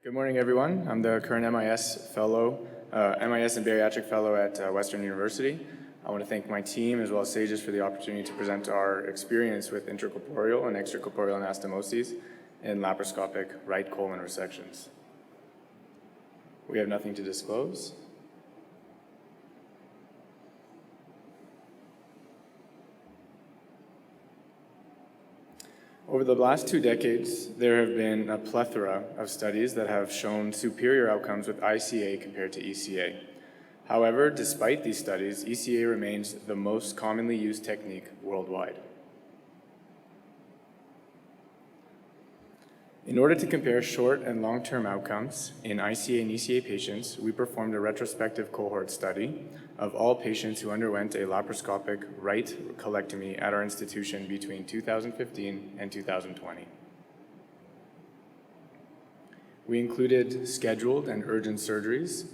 Good morning, everyone. I'm the current MIS fellow, MIS and Bariatric Fellow at Western University. I want to thank my team as well as SAGES for the opportunity to present our experience with intracorporeal and extracorporeal anastomoses in laparoscopic right colon resections. We have nothing to disclose. Over the last 2 decades, there have been a plethora of studies that have shown superior outcomes with ICA compared to ECA. However, despite these studies, ECA remains the most commonly used technique worldwide. In order to compare short and long-term outcomes in ICA and ECA patients, we performed a retrospective cohort study of all patients who underwent a laparoscopic right colectomy at our institution between 2015 and 2020. We included scheduled and urgent surgeries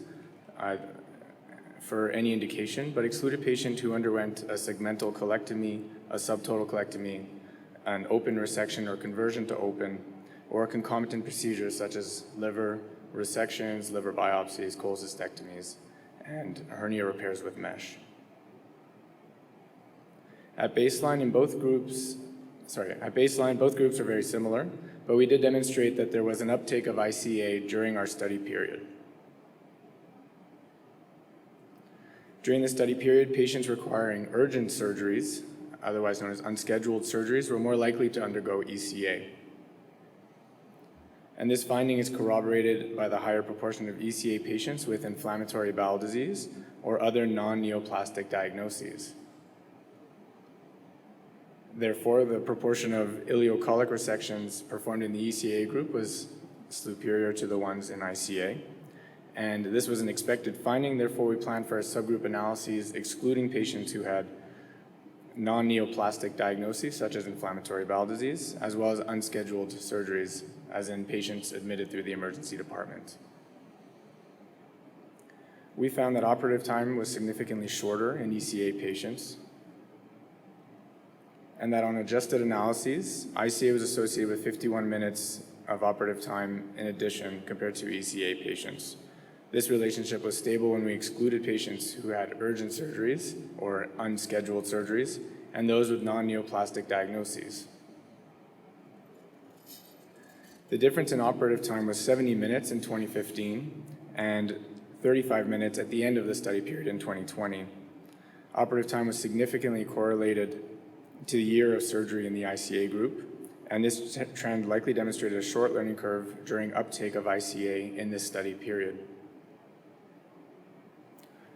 for any indication, but excluded patients who underwent a segmental colectomy, a subtotal colectomy, an open resection or conversion to open, or concomitant procedures such as liver resections, liver biopsies, cholecystectomies, and hernia repairs with mesh. At baseline, both groups are very similar, but we did demonstrate that there was an uptake of ICA during our study period. During the study period, patients requiring urgent surgeries, otherwise known as unscheduled surgeries, were more likely to undergo ECA. And this finding is corroborated by the higher proportion of ECA patients with inflammatory bowel disease or other non-neoplastic diagnoses. Therefore, the proportion of ileocolic resections performed in the ECA group was superior to the ones in ICA. And this was an expected finding, therefore we planned for a subgroup analyses excluding patients who had non-neoplastic diagnoses such as inflammatory bowel disease, as well as unscheduled surgeries, as in patients admitted through the emergency department. We found that operative time was significantly shorter in ECA patients, and that on adjusted analyses, ICA was associated with 51 minutes of operative time in addition compared to ECA patients. This relationship was stable when we excluded patients who had urgent surgeries or unscheduled surgeries and those with non-neoplastic diagnoses. The difference in operative time was 70 minutes in 2015 and 35 minutes at the end of the study period in 2020. Operative time was significantly correlated to the year of surgery in the ICA group, and this trend likely demonstrated a short learning curve during uptake of ICA in this study period.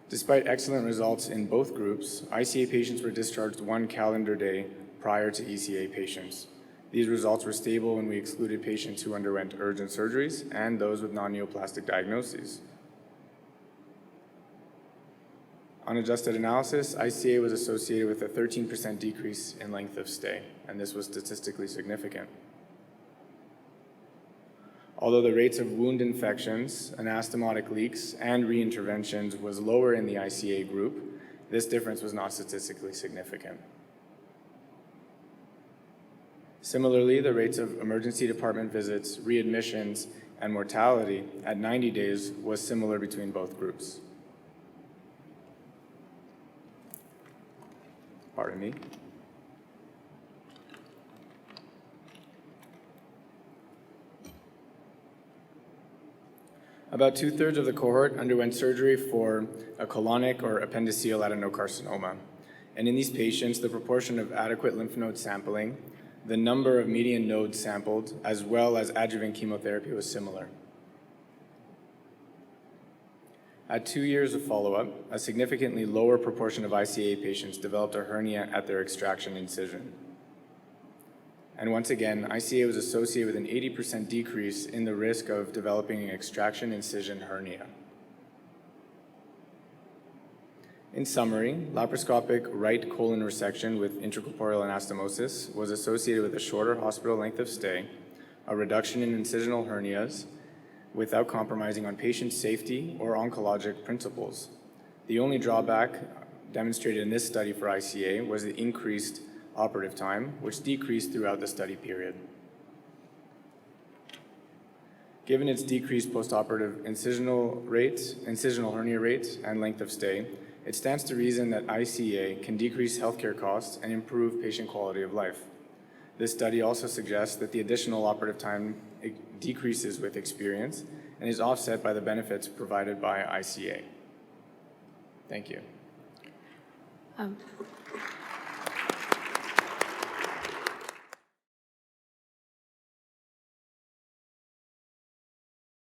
Despite excellent results in both groups, ICA patients were discharged 1 calendar day prior to ECA patients. These results were stable when we excluded patients who underwent urgent surgeries and those with non-neoplastic diagnoses. On adjusted analysis, ICA was associated with a 13% decrease in length of stay, and this was statistically significant. Although the rates of wound infections, anastomotic leaks, and reinterventions was lower in the ICA group, this difference was not statistically significant. Similarly, the rates of emergency department visits, readmissions, and mortality at 90 days was similar between both groups. Pardon me. About 2/3 of the cohort underwent surgery for a colonic or appendiceal adenocarcinoma. And in these patients, the proportion of adequate lymph node sampling, the number of median nodes sampled, as well as adjuvant chemotherapy was similar. At 2 years of follow-up, a significantly lower proportion of ICA patients developed a hernia at their extraction incision. And once again, ICA was associated with an 80% decrease in the risk of developing an extraction incision hernia. In summary, laparoscopic right colon resection with intracorporeal anastomosis was associated with a shorter hospital length of stay, a reduction in incisional hernias, without compromising on patient safety or oncologic principles. The only drawback demonstrated in this study for ICA was the increased operative time, which decreased throughout the study period. Given its decreased postoperative incisional hernia rate, and length of stay, it stands to reason that ICA can decrease healthcare costs and improve patient quality of life. This study also suggests that the additional operative time decreases with experience and is offset by the benefits provided by ICA. Thank you.